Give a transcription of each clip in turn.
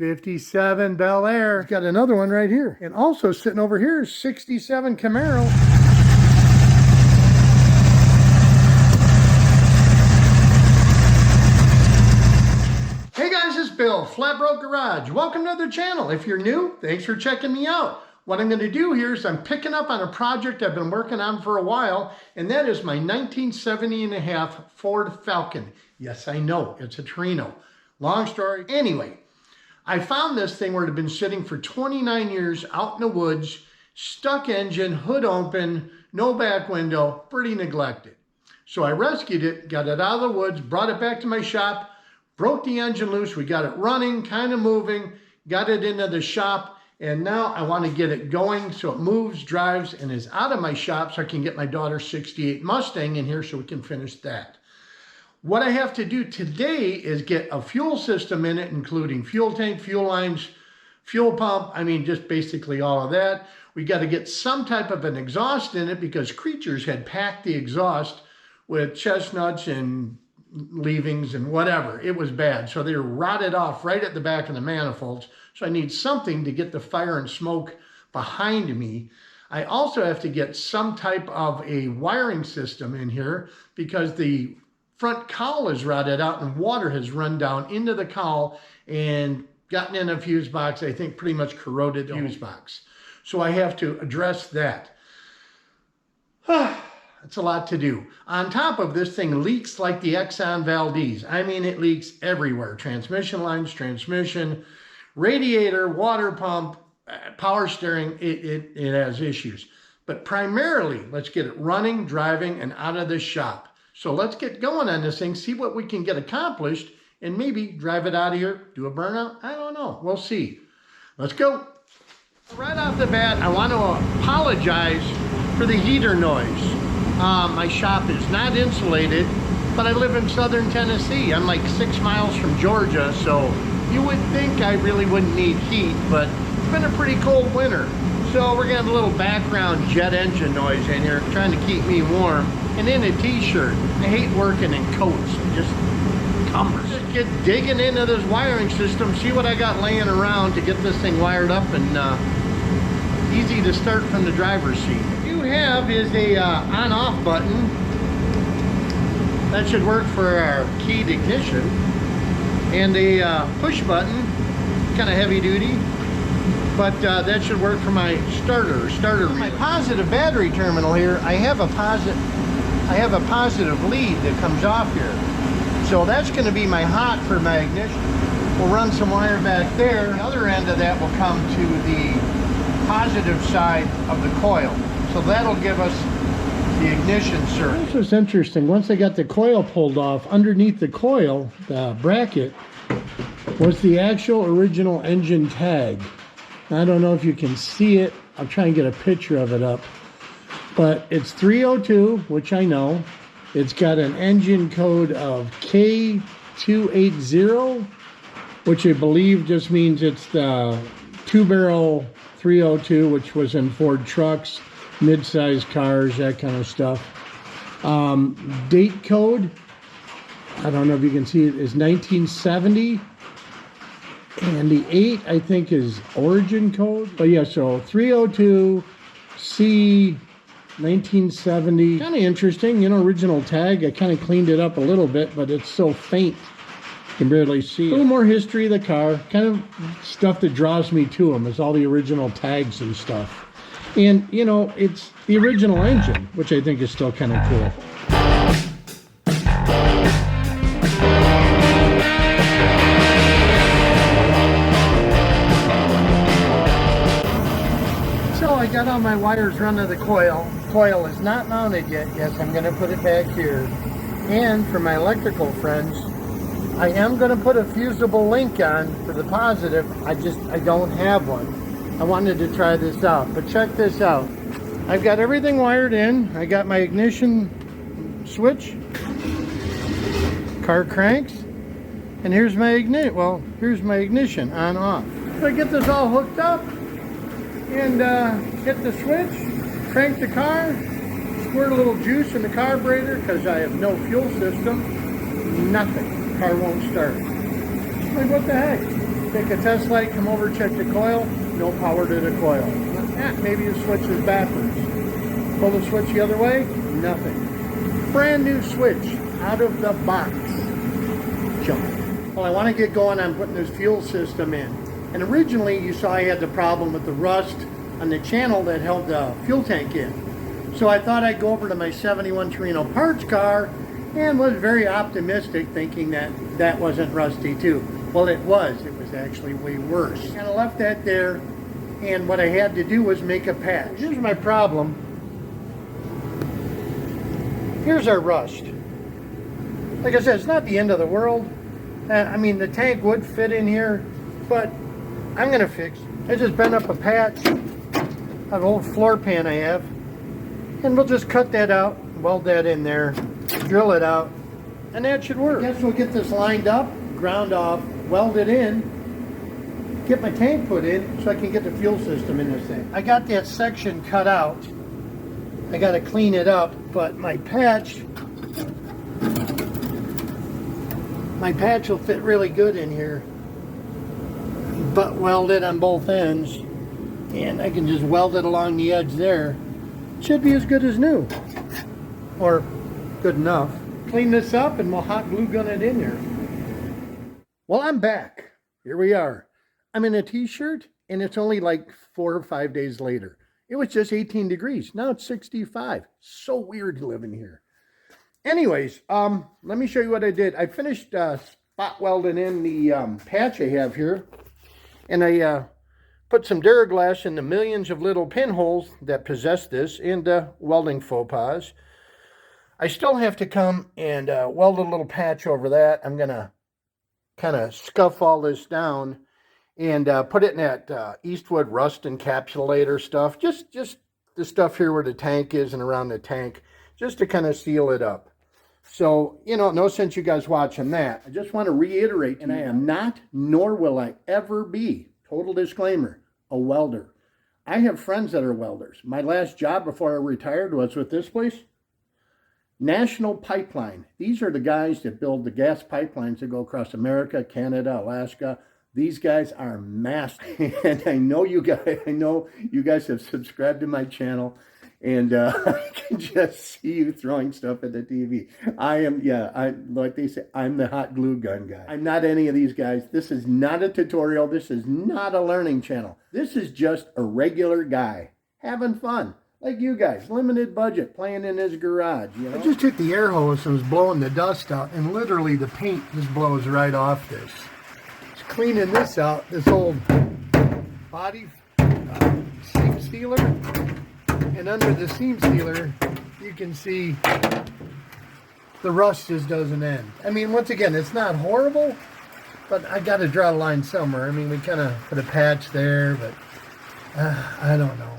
57 Bel Air. Got another one right here. And also sitting over here is 67 Camaro. Hey guys, it's Bill, FlatBroke Garage. Welcome to the channel. If you're new, thanks for checking me out. What I'm going to do here is I'm picking up on a project I've been working on for a while, and that is my 1970.5 Ford Falcon. Yes, I know, it's a Torino. Long story. Anyway, I found this thing where it had been sitting for 29 years out in the woods, stuck engine, hood open, no back window, pretty neglected. So I rescued it, got it out of the woods, brought it back to my shop, broke the engine loose, we got it running, kind of moving, got it into the shop, and now I want to get it going so it moves, drives, and is out of my shop so I can get my daughter's 68 Mustang in here so we can finish that. What I have to do today is get a fuel system in it, including fuel tank, fuel lines, fuel pump, I mean just basically all of that. We got to get some type of an exhaust in it because creatures had packed the exhaust with chestnuts and leavings and whatever. It was bad. So they were rotted off right at the back of the manifolds. So I need something to get the fire and smoke behind me. I also have to get some type of a wiring system in here because the front cowl is rotted out and water has run down into the cowl and gotten in a fuse box. I think pretty much corroded the fuse box. So I have to address that. It's a lot to do. On top of this thing leaks like the Exxon Valdez. I mean, it leaks everywhere. Transmission lines, transmission, radiator, water pump, power steering, it has issues. But primarily, let's get it running, driving, and out of the shop. So let's get going on this thing, see what we can get accomplished, and maybe drive it out of here, do a burnout. I don't know. We'll see. Let's go. Right off the bat, I want to apologize for the heater noise. My shop is not insulated, but I live in southern Tennessee. I'm like 6 miles from Georgia, so you would think I really wouldn't need heat, but it's been a pretty cold winter. So we're gonna have a little background jet engine noise in here, trying to keep me warm. And in a t-shirt. I hate working in coats. It just cumbers. Just get digging into this wiring system, see what I got laying around to get this thing wired up and easy to start from the driver's seat. What you have is a on-off button. That should work for our keyed ignition. And a push button, kind of heavy duty. But that should work for my starter relay. My positive battery terminal here, I have a positive lead that comes off here. So that's going to be my hot for my ignition. We'll run some wire back there. The other end of that will come to the positive side of the coil. So that'll give us the ignition circuit. This was interesting. Once I got the coil pulled off, underneath the coil, the bracket, was the actual original engine tag. I don't know if you can see it. I'll try and get a picture of it up. But it's 302, which I know. It's got an engine code of K280, which I believe just means it's the 2-barrel 302, which was in Ford trucks, mid-sized cars, that kind of stuff. Date code, I don't know if you can see it, is 1970. And the 8, I think, is origin code. But yeah, so 302 C 1970. Kind of interesting, you know, original tag. I kind of cleaned it up a little bit, but it's so faint you can barely see it. A little more history of the car. Kind of stuff that draws me to them is all the original tags and stuff. And, you know, it's the original engine, which I think is still kind of cool. I got all my wires run to the coil. Coil is not mounted yet. Yes, I'm going to put it back here. And for my electrical friends, I am going to put a fusible link on for the positive. I don't have one. I wanted to try this out, but check this out. I've got everything wired in. I got my ignition switch, car cranks, and here's my ignition on off. So I get this all hooked up and hit the switch, crank the car, squirt a little juice in the carburetor because I have no fuel system. Nothing. Car won't start. Like, what the heck? Take a test light, come over, check the coil. No power to the coil. Maybe the switch is backwards. Pull the switch the other way, nothing. Brand new switch, out of the box. Jump. Well, I want to get going on putting this fuel system in. And originally you saw I had the problem with the rust on the channel that held the fuel tank in. So I thought I'd go over to my 71 Torino parts car and was very optimistic, thinking that that wasn't rusty too. Well, it was. It was actually way worse. And I left that there, and what I had to do was make a patch. Here's my problem. Here's our rust. Like I said, it's not the end of the world. I mean, the tank would fit in here, but I'm gonna fix it. I just bent up a patch, an old floor pan I have, and we'll just cut that out, weld that in there, drill it out, and that should work. I guess we'll get this lined up, ground off, weld it in, get my tank put in so I can get the fuel system in this thing. I got that section cut out. I got to clean it up, but my patch will fit really good in here. Butt weld it on both ends, and I can just weld it along the edge there. Should be as good as new, or good enough. Clean this up and we'll hot glue gun it in there. Well, I'm back. Here we are. I'm in a t-shirt, and it's only like 4 or 5 days later. It was just 18 degrees. Now it's 65. So weird living here. Anyways, let me show you what I did. I finished spot welding in the patch I have here, and I put some Duraglass in the millions of little pinholes that possess this, and welding faux pas. I still have to come and weld a little patch over that. I'm gonna kind of scuff all this down and put it in that Eastwood rust encapsulator stuff. Just the stuff here where the tank is and around the tank, just to kind of seal it up. So, you know, no sense you guys watching that. I just want to reiterate, and I am not, nor will I ever be, total disclaimer, a welder. I have friends that are welders. My last job before I retired was with this place, National Pipeline. These are the guys that build the gas pipelines that go across America, Canada, Alaska. These guys are masters. And I know you guys have subscribed to my channel, and I can just see you throwing stuff at the TV. Like they say, I'm the hot glue gun guy. I'm not any of these guys. This is not a tutorial. This is not a learning channel. This is just a regular guy having fun. Like you guys, limited budget, playing in his garage, you know? I just took the air hose and was blowing the dust out, and literally the paint just blows right off this. Just cleaning this out, this old body seam sealer, and under the seam sealer, you can see the rust just doesn't end. I mean, once again, it's not horrible, but I got to draw a line somewhere. I mean, we kind of put a patch there, but I don't know.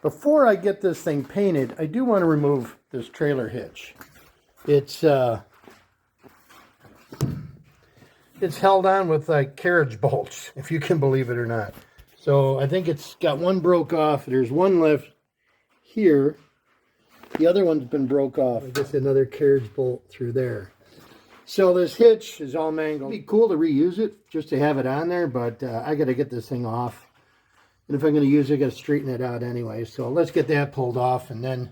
Before I get this thing painted, I do want to remove this trailer hitch. It's held on with like carriage bolts, if you can believe it or not. So I think it's got one broke off. There's one left here. The other one's been broke off. I guess another carriage bolt through there. So this hitch is all mangled. It'd be cool to reuse it, just to have it on there, but I got to get this thing off. And if I'm going to use it, I got to straighten it out anyway. So let's get that pulled off. And then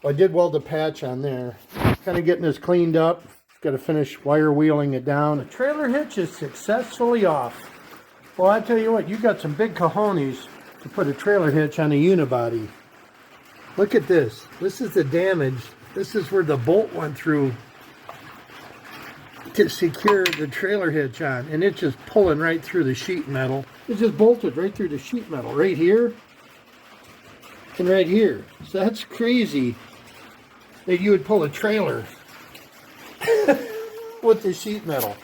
I did weld a patch on there. Kind of getting this cleaned up. Got to finish wire wheeling it down. The trailer hitch is successfully off. Well, I tell you what, you got some big cojones to put a trailer hitch on a unibody. Look at this. This is the damage. This is where the bolt went through to secure the trailer hitch on, and it's just pulling right through the sheet metal. It just bolted right through the sheet metal, right here and right here. So that's crazy that you would pull a trailer with the sheet metal.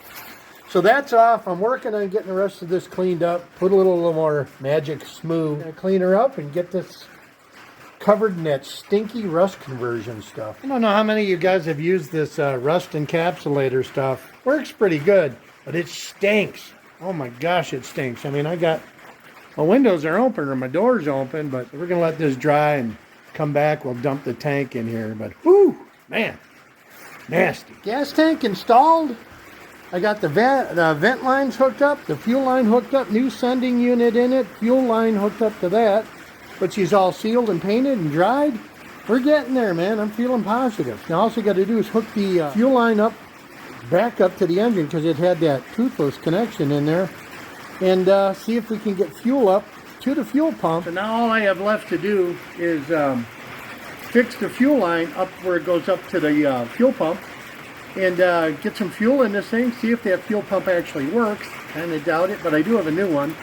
So that's off. I'm working on getting the rest of this cleaned up, put a little more magic smooth, clean her up and get this covered in that stinky rust conversion stuff. I don't know how many of you guys have used this rust encapsulator stuff. Works pretty good, but it stinks. Oh my gosh, it stinks. I mean, my windows are open or my door's open, but we're gonna let this dry and come back. We'll dump the tank in here, but whoo, man, nasty. Gas tank installed. I got the vent lines hooked up, the fuel line hooked up, new sending unit in it, fuel line hooked up to that, but she's all sealed and painted and dried. We're getting there, man. I'm feeling positive. Now all you got to do is hook the fuel line up, back up to the engine because it had that toothless connection in there, and see if we can get fuel up to the fuel pump. So now all I have left to do is fix the fuel line up where it goes up to the fuel pump, and get some fuel in this thing, see if that fuel pump actually works. Kind of doubt it, but I do have a new one.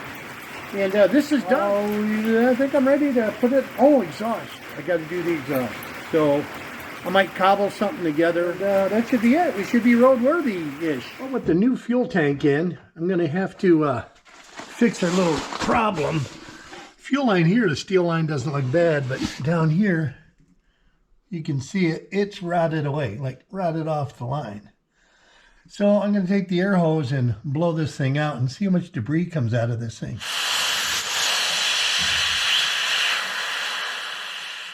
And this is done. I think I'm ready to put it, exhaust. I got to do the exhaust. So I might cobble something together. That should be it. We should be roadworthy-ish. Well, with the new fuel tank in, I'm going to have to fix a little problem. Fuel line here, the steel line doesn't look bad, but down here, you can see it, it's rotted away, like rotted off the line. So I'm going to take the air hose and blow this thing out and see how much debris comes out of this thing.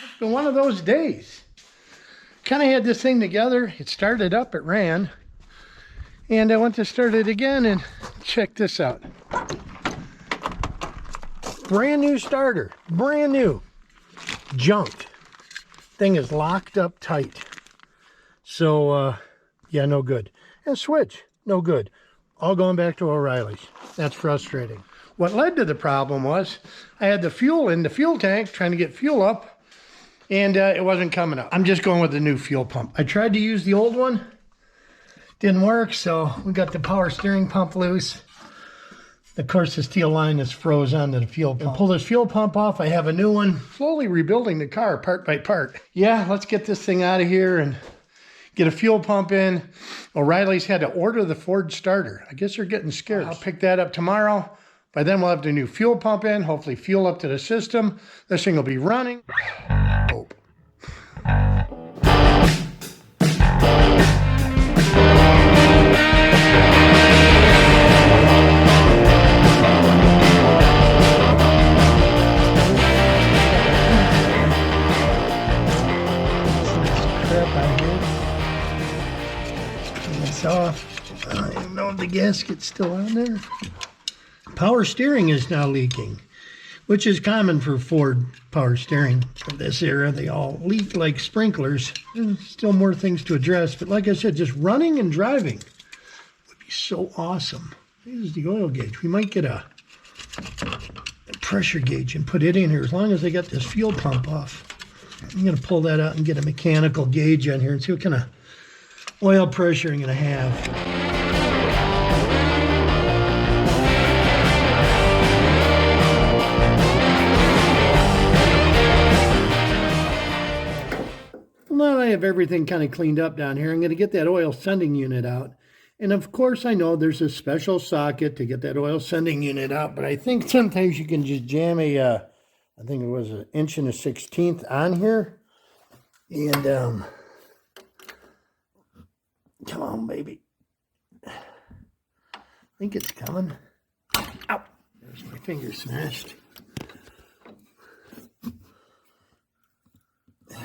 It's been one of those days. Kind of had this thing together. It started up, it ran. And I went to start it again and check this out. Brand new starter, brand new. Junk. Thing is locked up tight. So, yeah, no good. And switch, no good. All going back to O'Reilly's. That's frustrating. What led to the problem was I had the fuel in the fuel tank trying to get fuel up, and it wasn't coming up. I'm just going with the new fuel pump. I tried to use the old one. Didn't work, so we got the power steering pump loose. Of course, the steel line is froze onto the fuel pump. Pull this fuel pump off. I have a new one. Slowly rebuilding the car part by part. Yeah, let's get this thing out of here and get a fuel pump in. O'Reilly's had to order the Ford starter. I guess they're getting scared. I'll pick that up tomorrow. By then we'll have the new fuel pump in. Hopefully fuel up to the system. This thing will be running. Hope. Off. I don't even know if the gasket's still on there. Power steering is now leaking, which is common for Ford power steering of this era. They all leak like sprinklers. There's still more things to address, but like I said, just running and driving would be so awesome. Here's the oil gauge. We might get a pressure gauge and put it in here as long as I got this fuel pump off. I'm going to pull that out and get a mechanical gauge on here and see what kind of oil pressure I'm going to have. Well, now I have everything kind of cleaned up down here. I'm going to get that oil sending unit out. And of course, I know there's a special socket to get that oil sending unit out, but I think sometimes you can just jam a, I think it was 1 1/16" on here. And, come on, baby. I think it's coming. Ow! There's my finger smashed. I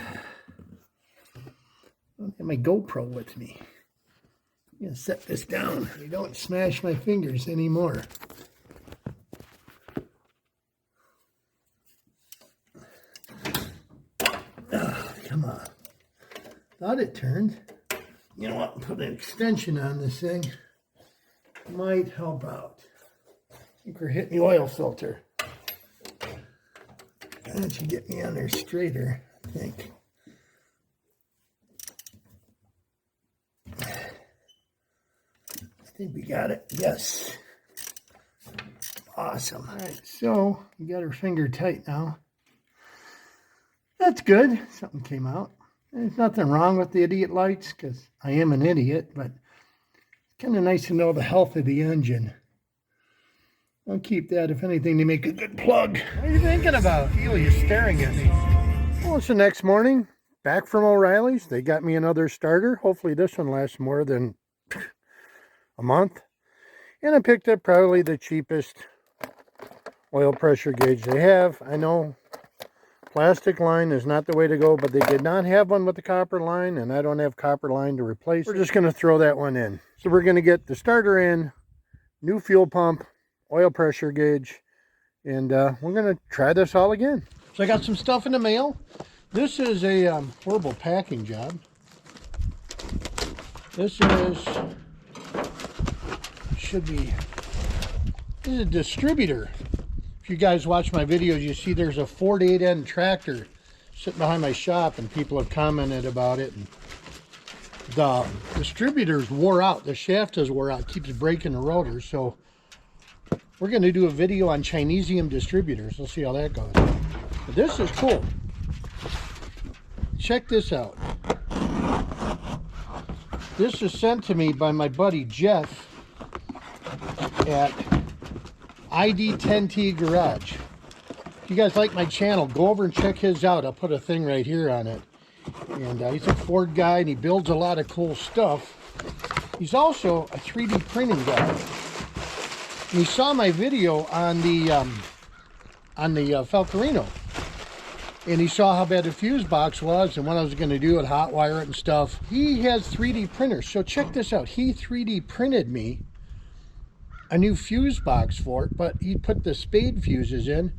don't have my GoPro with me. I'm going to set this down so you don't smash my fingers anymore. Oh, come on. Thought it turned. You know what, put an extension on this thing. Might help out. I think we're hitting the oil filter. That should get me on there straighter, I think. I think we got it. Yes. Awesome. All right, so we got our finger tight now. That's good. Something came out. There's nothing wrong with the idiot lights because I am an idiot, but it's kind of nice to know the health of the engine. I'll keep that, if anything, to make a good plug. What are you thinking about? I feel you staring at me. Well, it's the next morning, back from O'Reilly's. They got me another starter. Hopefully this one lasts more than a month. And I picked up probably the cheapest oil pressure gauge they have. I know Plastic line is not the way to go, but they did not have one with the copper line, and I don't have copper line to replace it. We're just going to throw that one in. So we're going to get the starter in, new fuel pump, oil pressure gauge, and we're going to try this all again. So I got some stuff in the mail. This is a horrible packing job. This is a distributor. If you guys watch my videos, you see there's a Ford 8N tractor sitting behind my shop, and people have commented about it. And the distributor's wore out. The shaft is wore out. It keeps breaking the rotor. So we're going to do a video on Chinesium distributors. We'll see how that goes. But this is cool. Check this out. This is sent to me by my buddy Jeff at ID10T Garage. If you guys like my channel, go over and check his out. I'll put a thing right here on it. And he's a Ford guy, and he builds a lot of cool stuff. He's also a 3D printing guy. And he saw my video on the Falcarino, and he saw how bad the fuse box was and what I was going to do and hot wire it and stuff. He has 3D printers, so check this out. He 3D printed me a new fuse box for it, but he put the spade fuses in, and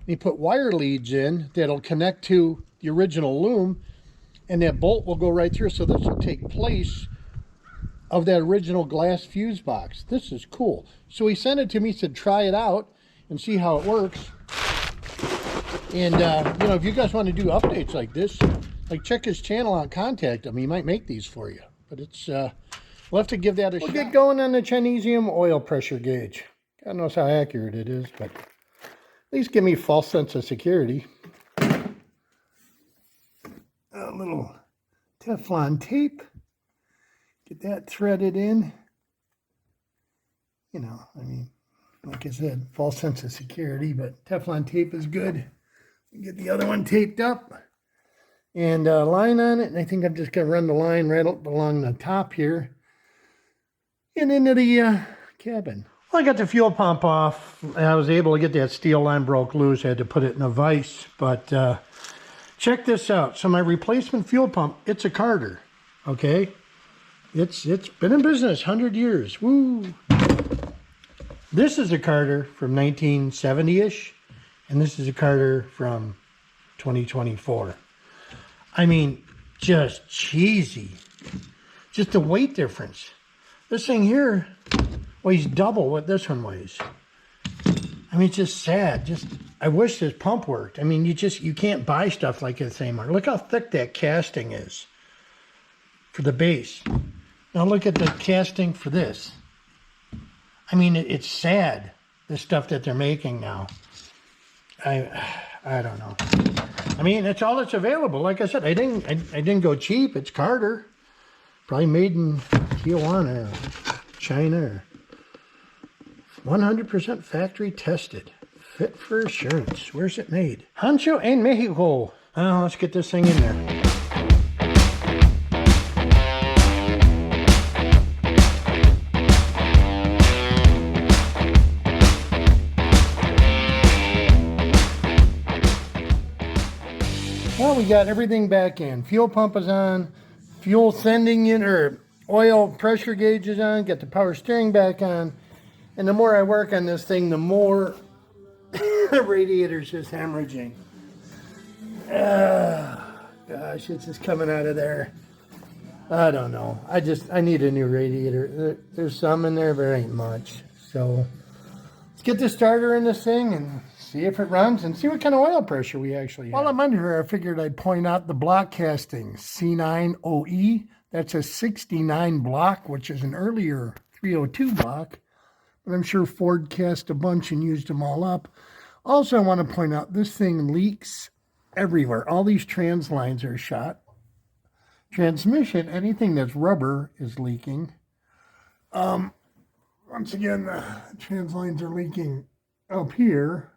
he put wire leads in that'll connect to the original loom, and that bolt will go right through. So this will take place of that original glass fuse box. This is cool. So he sent it to me, said try it out and see how it works. And you know, if you guys want to do updates like this, like check his channel out, contact him. He might make these for you. But it's we'll have to give that a shot. We'll get going on the Chinesium oil pressure gauge. God knows how accurate it is, but at least give me a false sense of security. A little Teflon tape. Get that threaded in. You know, I mean, like I said, false sense of security, but Teflon tape is good. Get the other one taped up and line on it. And I think I'm just going to run the line right up along the top here and into the cabin. Well, I got the fuel pump off, and I was able to get that steel line broke loose. I had to put it in a vise, but check this out. So my replacement fuel pump, it's a Carter, okay? It's been in business 100 years. Woo! This is a Carter from 1970-ish, and this is a Carter from 2024. I mean, just cheesy. Just the weight difference. This thing here weighs double what this one weighs. I mean, it's just sad. I wish this pump worked. I mean, you can't buy stuff like this anymore. Look how thick that casting is for the base. Now look at the casting for this. I mean, it's sad, the stuff that they're making now. I don't know. I mean, that's all that's available. Like I said, I didn't go cheap. It's Carter. Probably made in Tijuana, China. 100% factory tested. Fit for assurance. Where's it made? Hancho en Mexico. Oh, let's get this thing in there. Well, we got everything back in. Fuel pump is on. Fuel sending in, or oil pressure gauge is on. Got the power steering back on. And the more I work on this thing, the more the radiator's just hemorrhaging. Gosh, it's just coming out of there. I don't know. I need a new radiator. There's some in there, but ain't much. So let's get the starter in this thing and see if it runs and see what kind of oil pressure we actually have. While I'm under here, I figured I'd point out the block casting, C9OE. That's a 69 block, which is an earlier 302 block. But I'm sure Ford cast a bunch and used them all up. Also, I want to point out this thing leaks everywhere. All these trans lines are shot. Transmission, anything that's rubber is leaking. Once again, the trans lines are leaking up here.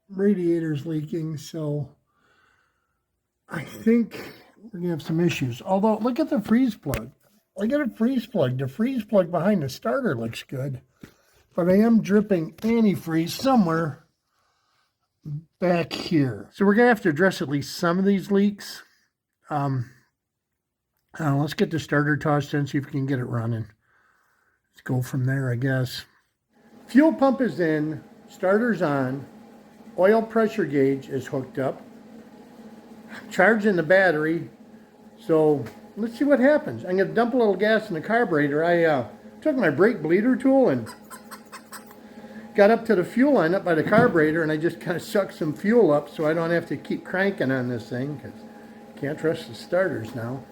Radiator's leaking, so I think we're going to have some issues. Although, look at the freeze plug. Look at a freeze plug. The freeze plug behind the starter looks good. But I am dripping antifreeze somewhere back here. So we're gonna have to address at least some of these leaks. Let's get the starter tossed in, see if we can get it running. Let's go from there, I guess. Fuel pump is in, starter's on, oil pressure gauge is hooked up, charging the battery. So let's see what happens. I'm gonna dump a little gas in the carburetor. I took my brake bleeder tool and got up to the fuel line up by the carburetor, and I just kind of sucked some fuel up so I don't have to keep cranking on this thing, because can't trust the starters now.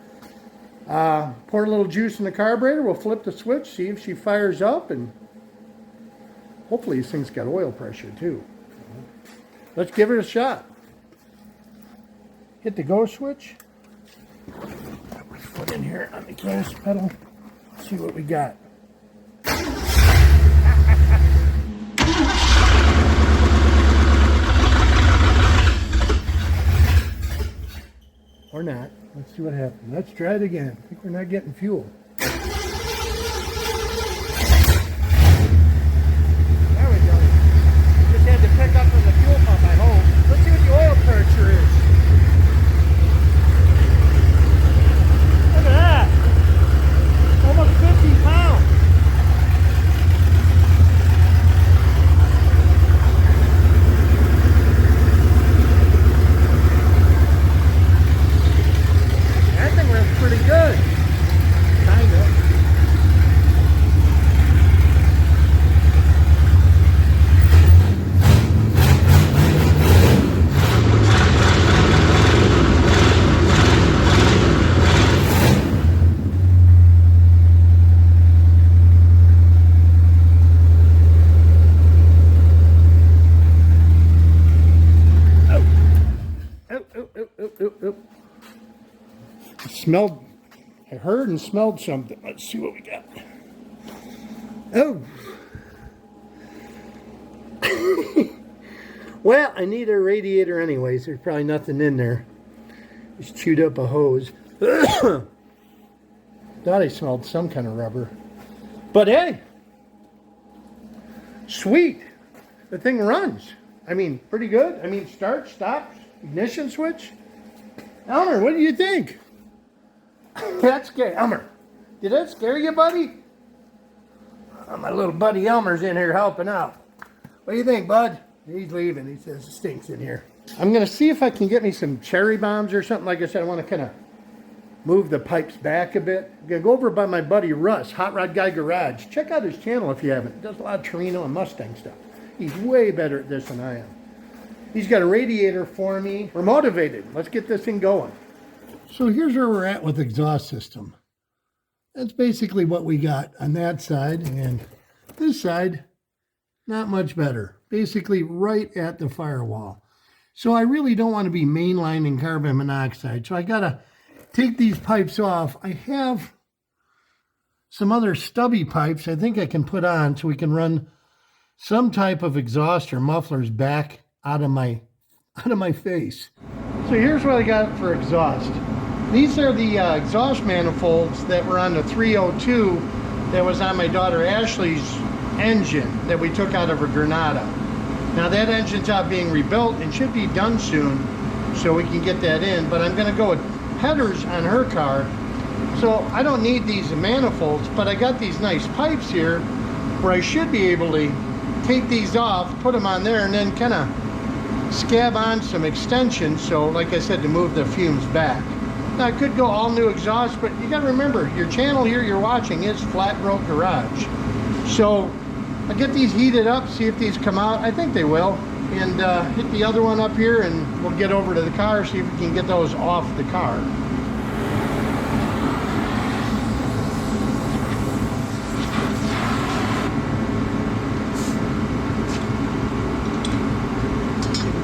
Pour a little juice in the carburetor. We'll flip the switch, see if she fires up, and hopefully this thing's got oil pressure too. Let's give it a shot. Hit the go switch. Put my foot in here on the gas pedal. See what we got. Or not. Let's see what happens. Let's try it again. I think we're not getting fuel. There we go. Just had to pick up from the fuel pump, I hope. Let's see what the oil pressure is. Look at that. Almost 50 pounds. That thing runs pretty good. Kinda. Smelled, I heard and smelled something. Let's see what we got. Oh. Well, I need a radiator anyways. There's probably nothing in there. Just chewed up a hose. Thought I smelled some kind of rubber. But hey, sweet. The thing runs. I mean, pretty good. I mean, start, stops, ignition switch. Elmer, what do you think? That scared Elmer. Did that scare you, buddy? Oh, my little buddy Elmer's in here helping out. What do you think, bud? He's leaving. He says it stinks in here. I'm going to see if I can get me some cherry bombs or something. Like I said, I want to kind of move the pipes back a bit. I'm going to go over by my buddy Russ, Hot Rod Guy Garage. Check out his channel if you haven't. He does a lot of Torino and Mustang stuff. He's way better at this than I am. He's got a radiator for me. We're motivated. Let's get this thing going. So here's where we're at with the exhaust system. That's basically what we got on that side, and this side, not much better. Basically right at the firewall. So I really don't want to be mainlining carbon monoxide. So I gotta take these pipes off. I have some other stubby pipes I think I can put on so we can run some type of exhaust or mufflers back out of my face. So here's what I got for exhaust. These are the exhaust manifolds that were on the 302 that was on my daughter Ashley's engine that we took out of her Granada. Now that engine's out being rebuilt and should be done soon, so we can get that in, but I'm gonna go with headers on her car. So I don't need these manifolds, but I got these nice pipes here where I should be able to take these off, put them on there, and then kind of scab on some extensions, so like I said, to move the fumes back. Now I could go all new exhaust, but you gotta remember, your channel here you're watching is FlatBroke Garage. So I'll get these heated up, see if these come out. I think they will. And hit the other one up here, and we'll get over to the car, see if we can get those off the car.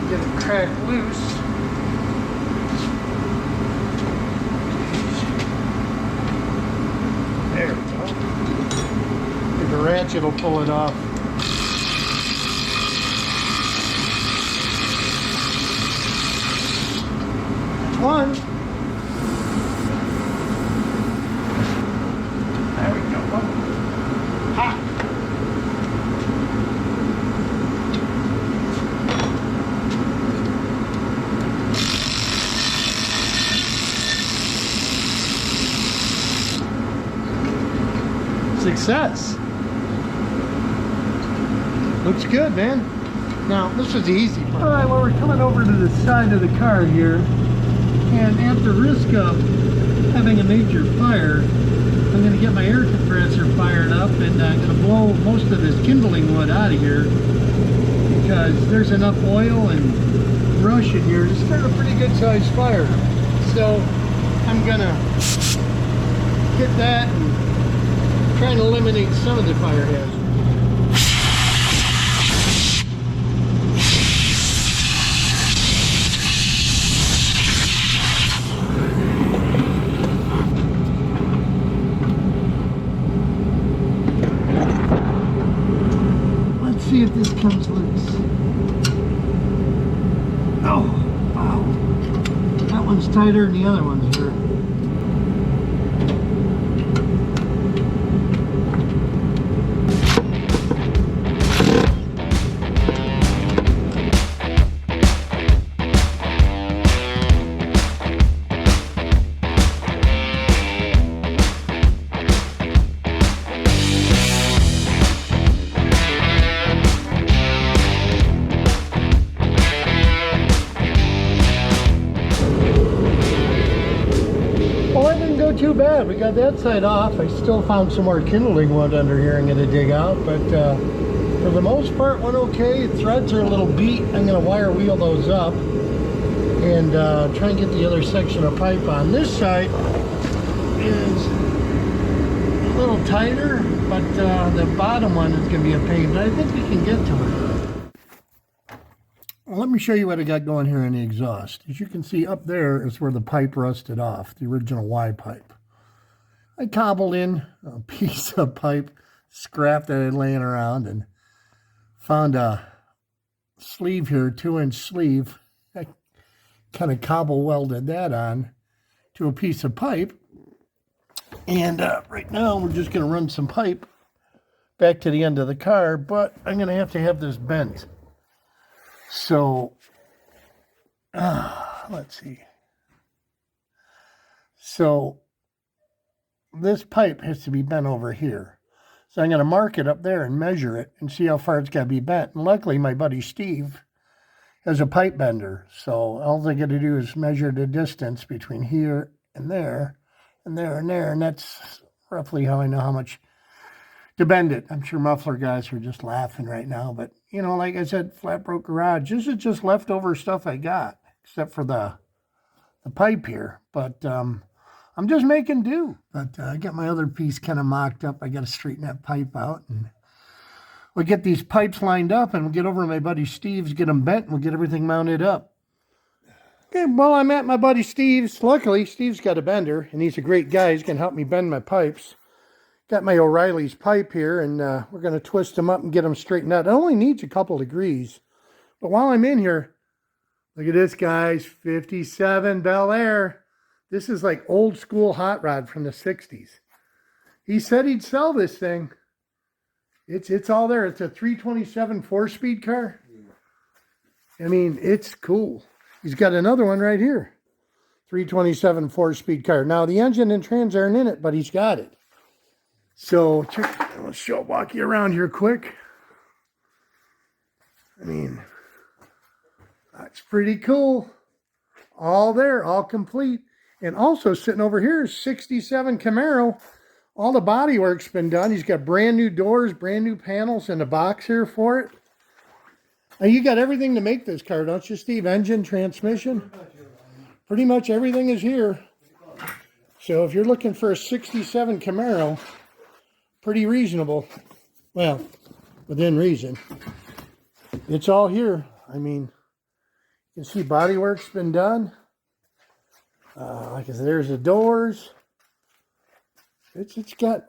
Get it cracked loose. There we go. If the ratchet will pull it off. That's one. There we go. Ha! Success. Looks good, man. Now, this is the easy part. All right, well, we're coming over to the side of the car here, and at the risk of having a major fire, I'm going to get my air compressor fired up, and I'm going to blow most of this kindling wood out of here because there's enough oil and brush in here to start a pretty good sized fire. So I'm going to hit that and try and eliminate some of the fire hazard. See if this comes loose. Oh, wow. That one's tighter than the other ones here. Too bad. We got that side off. I still found some more kindling wood under here I'm going to dig out, but for the most part went okay. Threads are a little beat. I'm going to wire wheel those up and try and get the other section of pipe on. This side is a little tighter, but the bottom one is going to be a pain, but I think we can get to it. Well, let me show you what I got going here in the exhaust. As you can see, up there is where the pipe rusted off, the original Y pipe. I cobbled in a piece of pipe, scrap that I had laying around, and found a sleeve here, 2-inch sleeve. I kind of cobble welded that on to a piece of pipe. And right now we're just going to run some pipe back to the end of the car, but I'm going to have this bent. So, let's see. So, this pipe has to be bent over here. So I'm going to mark it up there and measure it and see how far it's got to be bent. And luckily, my buddy Steve has a pipe bender. So all I got to do is measure the distance between here and there, and there and there. And that's roughly how I know how much to bend it. I'm sure muffler guys are just laughing right now. But, you know, like I said, FlatBroke Garage, this is just leftover stuff I got, except for the pipe here. But I'm just making do. But I got my other piece kind of mocked up. I got to straighten that pipe out. And we'll get these pipes lined up, and we'll get over to my buddy Steve's, get them bent, and we'll get everything mounted up. Okay, well, I'm at my buddy Steve's. Luckily, Steve's got a bender, and he's a great guy. He's going to help me bend my pipes. Got my O'Reilly's pipe here, and we're going to twist them up and get them straightened out. It only needs a couple degrees. But while I'm in here, look at this, guys. 57 Bel Air. This is like old school hot rod from the 60s. He said he'd sell this thing. It's all there. It's a 327 4-speed car. I mean, it's cool. He's got another one right here. 327 4-speed car. Now, the engine and trans aren't in it, but he's got it. So, let's walk you around here quick. I mean, that's pretty cool. All there, all complete. And also sitting over here is 67 Camaro. All the body work's been done. He's got brand new doors, brand new panels, and a box here for it. And you got everything to make this car, don't you, Steve? Engine, transmission? Pretty much everything is here. So if you're looking for a 67 Camaro, pretty reasonable. Well, within reason. It's all here. I mean, you can see bodywork's been done. Like I said, there's the doors. He's got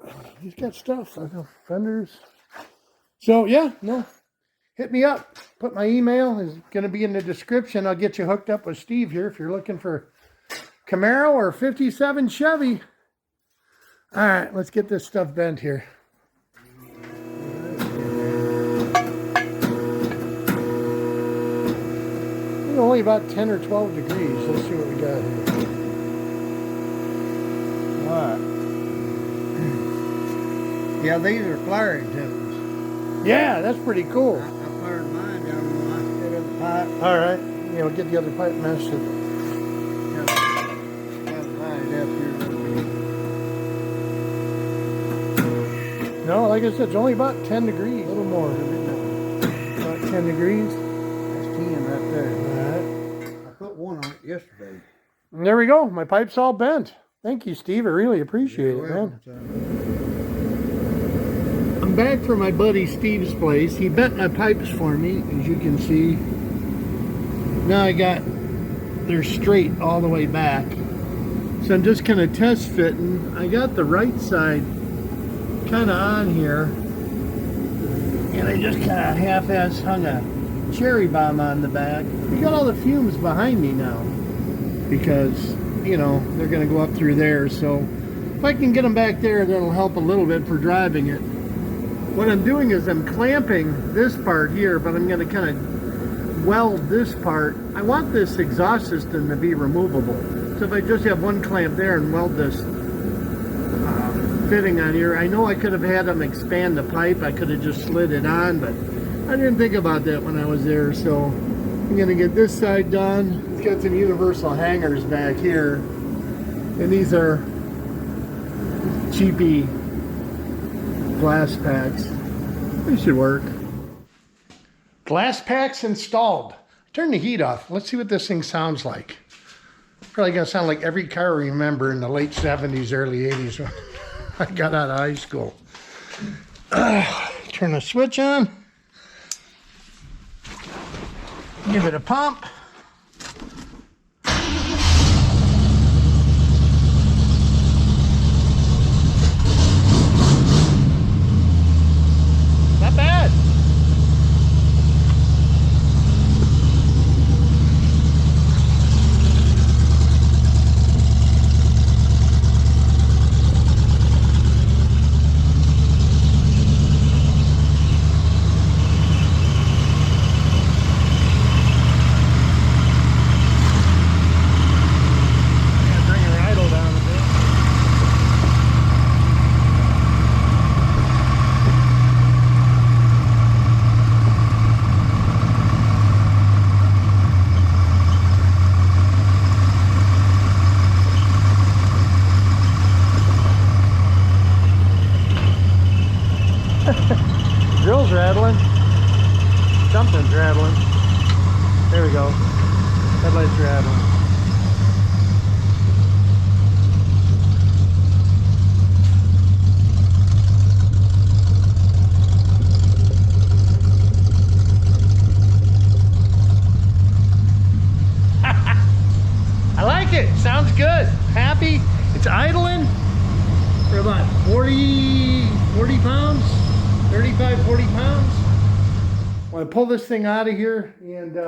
stuff. I know, fenders. So yeah, no, hit me up. Put my email is going to be in the description. I'll get you hooked up with Steve here if you're looking for Camaro or 57 Chevy. All right, let's get this stuff bent here. It's only about 10 or 12 degrees. Let's see what we got here. All right. Yeah, these are flaring tools. Yeah, that's pretty cool. I flared mine down when I set up the pipe. All right, you know, get the other pipe meshed. No, like I said, it's only about 10 degrees, a little more. About 10 degrees. That's 10 right there. All right. I put one on it yesterday. And there we go. My pipe's all bent. Thank you, Steve. I really appreciate it, man. I'm back from my buddy Steve's place. He bent my pipes for me, as you can see. Now they're straight all the way back. So I'm just kind of test fitting. I got the right side kind of on here, and I just kind of half-ass hung a cherry bomb on the back. We got all the fumes behind me now because, you know, they're going to go up through there. So if I can get them back there, that'll help a little bit for driving it. What I'm doing is I'm clamping this part here, but I'm going to kind of weld this part. I want this exhaust system to be removable. So if I just have one clamp there and weld this fitting on here, I know I could have had them expand the pipe. I could have just slid it on, but I didn't think about that when I was there. So I'm going to get this side done. It's got some universal hangers back here, and these are cheapy glass packs. They should work. Glass packs installed. Turn the heat off. Let's see what this thing sounds like. Probably gonna sound like every car I remember in the late 70s, early 80s when I got out of high school. Turn the switch on. Give it a pump. Not bad. Drill's rattling. Something's rattling. There we go. Headlight's rattling. I like it. Sounds good. Happy. It's idling for about 40 pounds. 35, 40 pounds. I want to pull this thing out of here and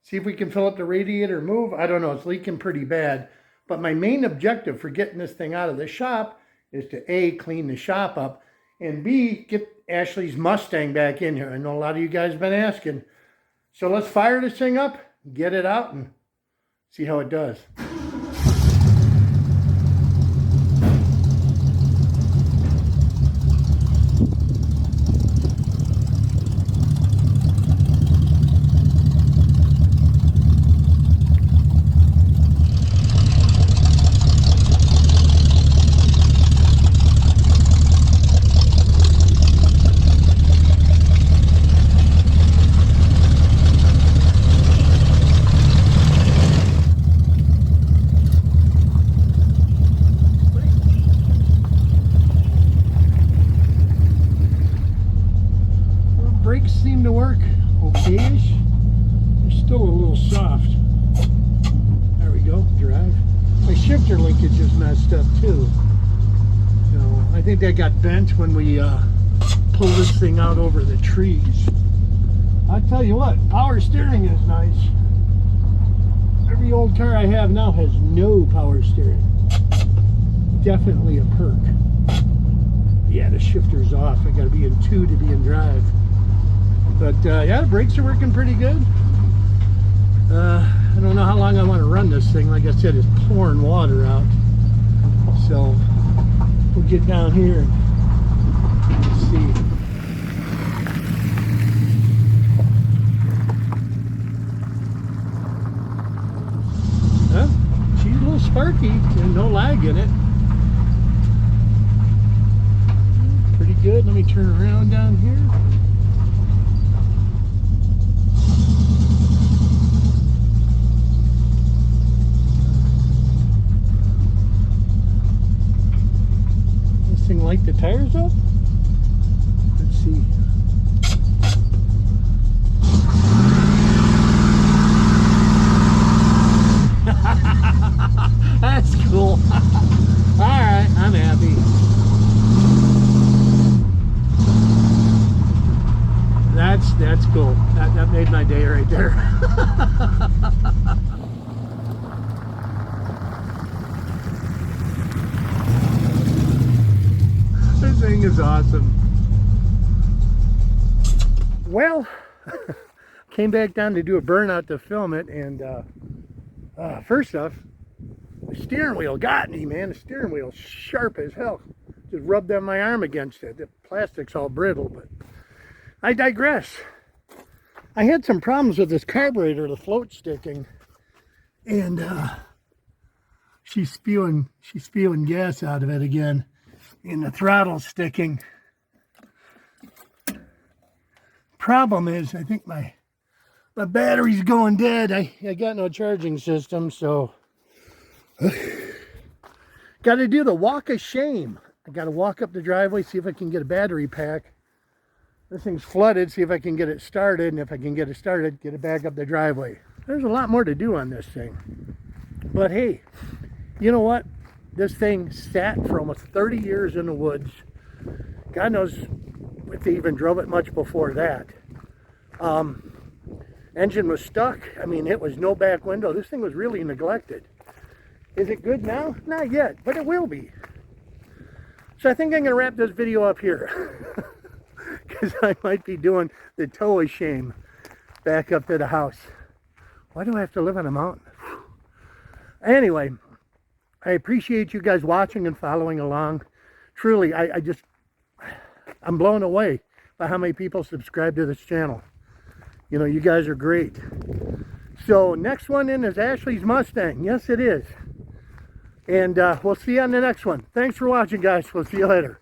see if we can fill up the radiator, move. I don't know, it's leaking pretty bad. But my main objective for getting this thing out of the shop is to A, clean the shop up, and B, get Ashley's Mustang back in here. I know a lot of you guys have been asking. So let's fire this thing up, get it out, and see how it does. Brakes seem to work okay-ish. They're still a little soft. There we go, drive. My shifter linkage is messed up too. So I think that got bent when we pulled this thing out over the trees. I'll tell you what, power steering is nice. Every old car I have now has no power steering. Definitely a perk. Yeah, the shifter's off. I gotta be in 2 to be in drive. But yeah, the brakes are working pretty good. I don't know how long I want to run this thing. Like I said, it's pouring water out. So we'll get down here and see. Huh? She's a little sparky. There's no lag in it. Pretty good. Let me turn around down here. This thing light the tires up? Let's see. That's cool. Alright, I'm happy. That's cool. That made my day right there. This thing is awesome. Well, came back down to do a burnout to film it, and first off, the steering wheel got me, man. The steering wheel's sharp as hell. Just rubbed on my arm against it. The plastic's all brittle, but I digress. I had some problems with this carburetor, the float sticking, and she's spewing gas out of it again, and the throttle's sticking. Problem is, I think my battery's going dead. I got no charging system, so got to do the walk of shame. I got to walk up the driveway, see if I can get a battery pack. This thing's flooded, see if I can get it started, and if I can get it started, get it back up the driveway. There's a lot more to do on this thing. But hey, you know what? This thing sat for almost 30 years in the woods. God knows if they even drove it much before that. Engine was stuck. I mean, it was no back window. This thing was really neglected. Is it good now? Not yet, but it will be. So I think I'm going to wrap this video up here. Because I might be doing the tow of shame back up to the house. Why do I have to live on a mountain? Anyway, I appreciate you guys watching and following along. Truly, I'm blown away by how many people subscribe to this channel. You know, you guys are great. So next one in is Ashley's Mustang. Yes, it is. And we'll see you on the next one. Thanks for watching, guys. We'll see you later.